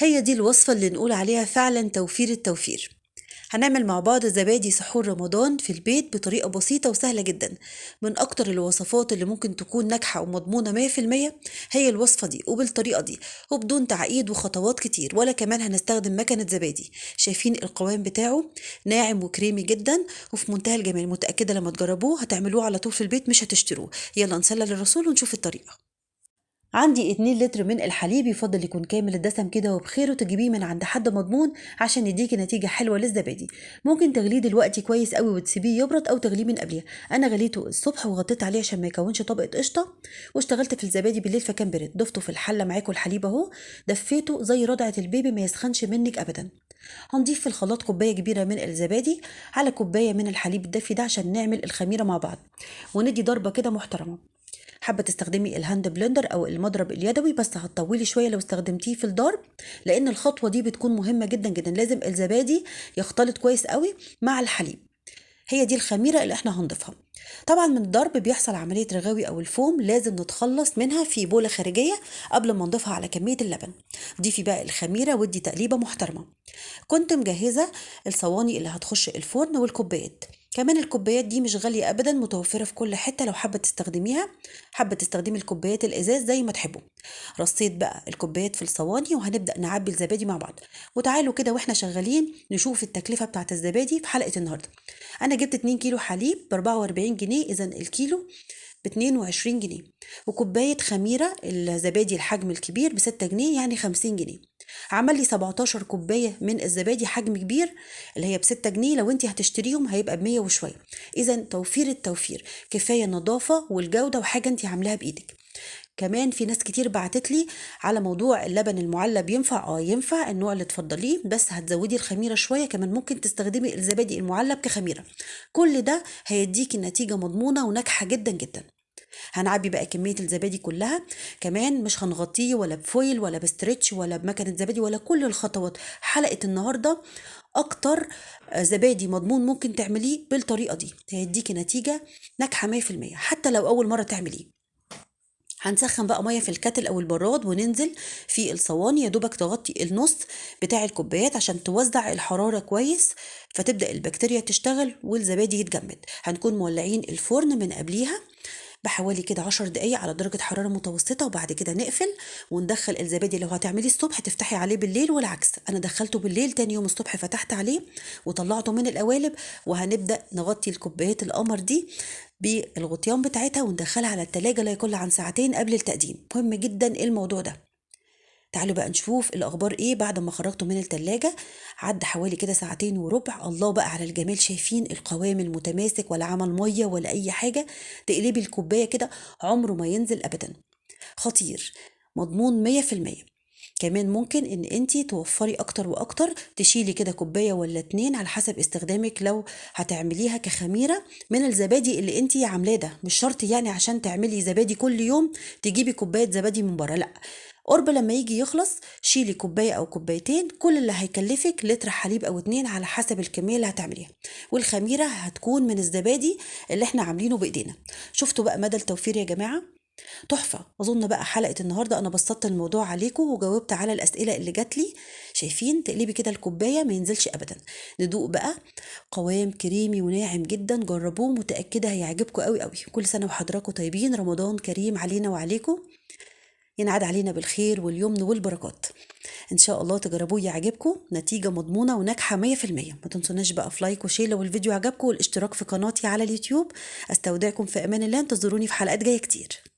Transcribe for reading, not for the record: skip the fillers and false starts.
هي دي الوصفة اللي نقول عليها فعلا توفير التوفير. هنعمل مع بعض زبادي سحور رمضان في البيت بطريقة بسيطة وسهلة جدا. من أكتر الوصفات اللي ممكن تكون ناجحة ومضمونة 100% هي الوصفة دي وبالطريقة دي وبدون تعقيد وخطوات كتير، ولا كمان هنستخدم مكنة زبادي. شايفين القوام بتاعه ناعم وكريمي جدا وفي منتهى الجمال. متأكدة لما تجربوه هتعملوه على طول في البيت مش هتشتروه. يلا نصلي للرسول ونشوف الطريقة. عندي 2 لتر من الحليب، يفضل يكون كامل الدسم كده وبخير، وتجيبيه من عند حد مضمون عشان يديكي نتيجة حلوة للزبادي. ممكن تغليه دلوقتي كويس قوي وتسيبيه يبرد او تغليه من قبلها. انا غليته الصبح وغطيت عليه عشان ما يكونش طبقة قشطة، واشتغلت في الزبادي بالليل فكان برد. ضفته في الحلة معاكم الحليب اهو، دفيته زي رضعة البيبي ما يسخنش منك ابدا. هنضيف في الخلاط كوباية كبيرة من الزبادي على كوباية من الحليب الدافي ده عشان نعمل الخميرة مع بعض، وندي ضربة كده محترمة. حابه تستخدمي الهاند بلندر او المضرب اليدوي، بس هتطولي شويه لو استخدمتيه في الضرب، لان الخطوه دي بتكون مهمه جدا جدا. لازم الزبادي يختلط كويس قوي مع الحليب. هي دي الخميره اللي احنا هنضيفها. طبعا من الضرب بيحصل عمليه رغاوي او الفوم، لازم نتخلص منها في بوله خارجيه قبل ما نضيفها على كميه اللبن. ضيفي بقى الخميره ودي تقليبه محترمه. كنت مجهزة الصواني اللي هتخش الفرن والكوبايات. كمان الكوبايات دي مش غالية أبدا، متوفرة في كل حتة لو حابة تستخدميها. حابة تستخدمي الكوبايات الإزاز زي ما تحبوا. رصيت بقى الكوبايات في الصواني وهنبدأ نعبي الزبادي مع بعض. وتعالوا كده واحنا شغالين نشوف التكلفة بتاعت الزبادي في حلقة النهاردة. أنا جبت 2 كيلو حليب ب 44 جنيه، إذا الكيلو ب 22 جنيه. وكوباية خميرة الزبادي الحجم الكبير ب 6 جنيه، يعني 50 جنيه. عمل لي 17 كوباية من الزبادي حجم كبير اللي هي ب 6 جنيه. لو انت هتشتريهم هيبقى ب100 وشوية. إذا توفير التوفير، كفاية النظافة والجودة وحاجة انت عاملاها بإيدك. كمان في ناس كتير بعتت لي على موضوع اللبن المعلب. ينفع؟ ينفع النوع اللي تفضليه، بس هتزودي الخميره شويه. كمان ممكن تستخدمي الزبادي المعلب كخميره. كل ده هيديكي نتيجه مضمونه وناجحه جدا جدا. هنعبي بقى كميه الزبادي كلها. كمان مش هنغطيه ولا بفويل ولا بستريتش ولا بمكنه زبادي ولا كل الخطوات. حلقه النهارده اكتر زبادي مضمون ممكن تعمليه بالطريقه دي، هيديكي نتيجه ناجحه 100% حتى لو اول مره تعمليه. هنسخن بقى ميه في الكاتل او البراد وننزل في الصواني، يا دوبك تغطي النص بتاع الكوبايات عشان توزع الحراره كويس، فتبدا البكتيريا تشتغل والزبادي يتجمد. هنكون مولعين الفرن من قبليها بحوالي كده 10 دقايق على درجة حرارة متوسطة، وبعد كده نقفل وندخل الزبادي. لو هتعملي الصبح تفتحي عليه بالليل، والعكس. أنا دخلته بالليل، تاني يوم الصبح فتحت عليه وطلعته من القوالب. وهنبدأ نغطي الكوبايات القمر دي بالغطيان بتاعتها وندخلها على التلاجة لا يقل عن ساعتين قبل التقديم. مهم جدا الموضوع ده. تعالوا بقى نشوف الأخبار إيه بعد ما خرجته من التلاجة. عدى حوالي كده ساعتين وربع. الله بقى على الجمال، شايفين القوام المتماسك ولا عمل مية ولا أي حاجة. تقلبي الكوباية كده عمره ما ينزل أبدا. خطير، مضمون 100%. كمان ممكن ان انتي توفري اكتر واكتر، تشيلي كده كوباية ولا 2 على حسب استخدامك. لو هتعمليها كخميرة من الزبادي اللي انتي عاملاه ده، مش شرط يعني عشان تعملي زبادي كل يوم تجيبي كوباية زبادي من بره، لا. قرب لما يجي يخلص شيلي كوباية او كوبايتين، كل اللي هيكلفك لتر حليب او 2 على حسب الكمية اللي هتعمليها. والخميرة هتكون من الزبادي اللي احنا عاملينه بايدينا. شفتوا بقى مدى التوفير يا جماعة؟ تحفة. أظن بقى حلقة النهاردة أنا بسطت الموضوع عليكم وجاوبت على الأسئلة اللي جات لي. شايفين تقلبي كده الكوباية ما ينزلش أبدا. ندوق بقى، قوام كريمي وناعم جدا. جربوه، متأكدة هيعجبكم قوي قوي. كل سنة وحضراتكم طيبين، رمضان كريم علينا وعليكم، ينعاد علينا بالخير واليمن والبركات. ان شاء الله تجربوه يعجبكم، نتيجة مضمونة وناجحة 100%. ما تنسوناش بقى في لايك وشير لو الفيديو عجبكم، والاشتراك في قناتي على اليوتيوب. استودعكم في امان الله، انتظروني في حلقات جاية كتير.